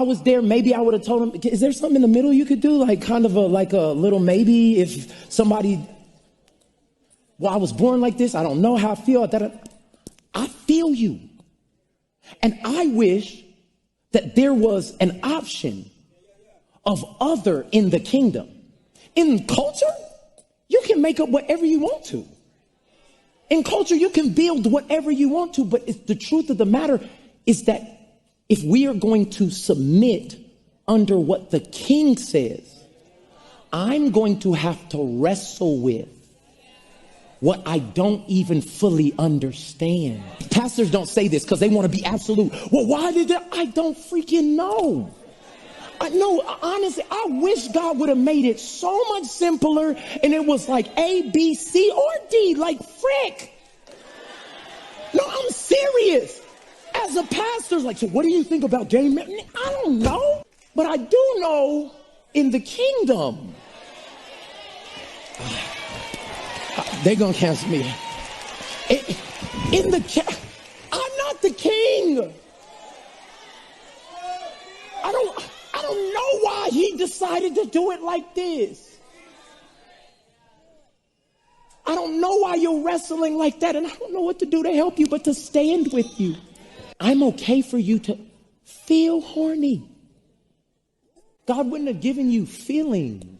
was there, maybe I would have told him, is there something in the middle you could do? Like kind of like a little maybe if somebody, well, I was born like this. I don't know how I feel. I feel you. And I wish that there was an option of other in the kingdom. In culture, you can make up whatever you want to. In culture, you can build whatever you want to, but the truth of the matter is that if we are going to submit under what the king says, I'm going to have to wrestle with what I don't even fully understand. Pastors don't say this because they want to be absolute. Well, why did that? I don't freaking know. I know, honestly, I wish God would have made it so much simpler and it was like A, B, C, or D, like frick. No, I'm serious. As a pastor, like, so what do you think about gay men? I don't know, but I do know in the kingdom. They're going to cancel me. I'm not the king. I don't know why he decided to do it like this. I don't know why you're wrestling like that, and I don't know what to do to help you but to stand with you. I'm okay for you to feel horny. God wouldn't have given you feelings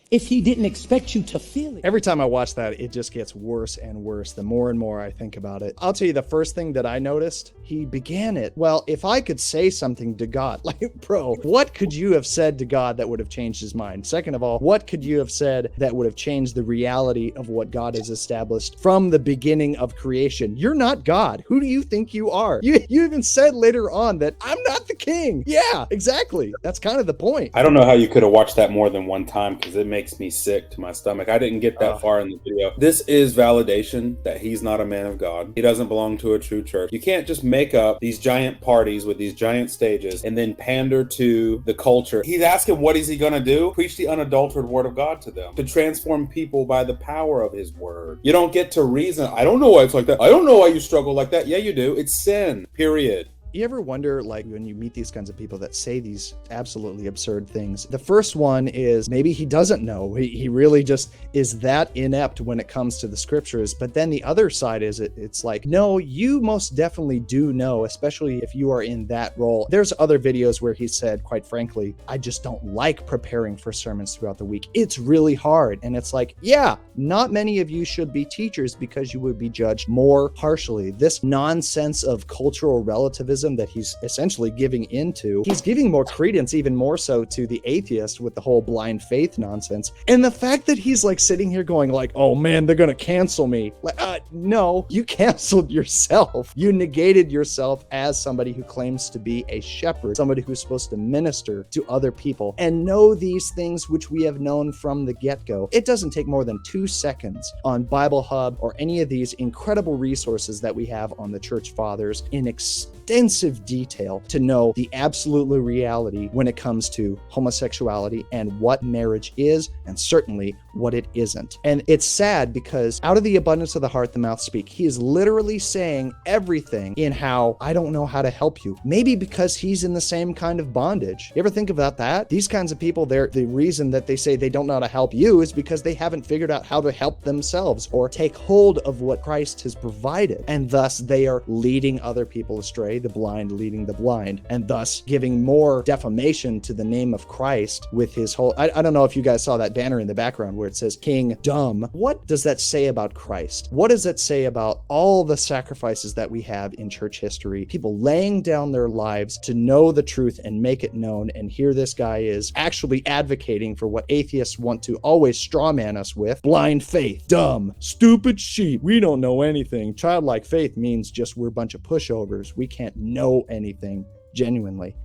if he didn't expect you to feel it. Every time I watch that, it just gets worse and worse the more and more I think about it. I'll tell you the first thing that I noticed, he began it. Well, if I could say something to God, like, bro, what could you have said to God that would have changed his mind? Second of all, what could you have said that would have changed the reality of what God has established from the beginning of creation? You're not God. Who do you think you are? You even said later on that I'm not the king. Yeah, exactly. That's kind of the point. I don't know how you could have watched that more than one time because it makes me sick to my stomach. I didn't get that far in the video. This is validation that he's not a man of God. He doesn't belong to a true church. You can't just make up these giant parties with these giant stages and then pander to the culture. He's asking, what is he going to do? Preach the unadulterated word of God to them, to transform people by the power of his word. You don't get to reason. I don't know why it's like that. I don't know why you struggle like that. Yeah, you do. It's sin, period. You ever wonder, like, when you meet these kinds of people that say these absolutely absurd things? The first one is maybe he doesn't know. He really just is that inept when it comes to the scriptures. But then the other side is it's like, no, you most definitely do know, especially if you are in that role. There's other videos where he said, quite frankly, I just don't like preparing for sermons throughout the week. It's really hard. And it's like, yeah, not many of you should be teachers because you would be judged more harshly. This nonsense of cultural relativism that he's essentially giving into, he's giving more credence, even more so, to the atheist with the whole blind faith nonsense. And the fact that he's like sitting here going like, oh man, they're gonna cancel me. Like, no, you canceled yourself. You negated yourself as somebody who claims to be a shepherd, somebody who's supposed to minister to other people and know these things which we have known from the get-go. It doesn't take more than 2 seconds on Bible Hub or any of these incredible resources that we have on the Church Fathers in extensive detail to know the absolute reality when it comes to homosexuality and what marriage is, and certainly what it isn't. And it's sad because out of the abundance of the heart, the mouth speak. He is literally saying everything in how I don't know how to help you. Maybe because he's in the same kind of bondage. You ever think about that? These kinds of people, the reason that they say they don't know how to help you is because they haven't figured out how to help themselves or take hold of what Christ has provided. And thus they are leading other people astray, the blind leading the blind, and thus giving more defamation to the name of Christ with his whole, I don't know if you guys saw that banner in the background where it says King Dumb. What does that say about Christ? What does that say about all the sacrifices that we have in church history? People laying down their lives to know the truth and make it known, and here this guy is actually advocating for what atheists want to always strawman us with: blind faith, dumb, stupid sheep, we don't know anything. Childlike faith means just we're a bunch of pushovers. We can't know anything genuinely.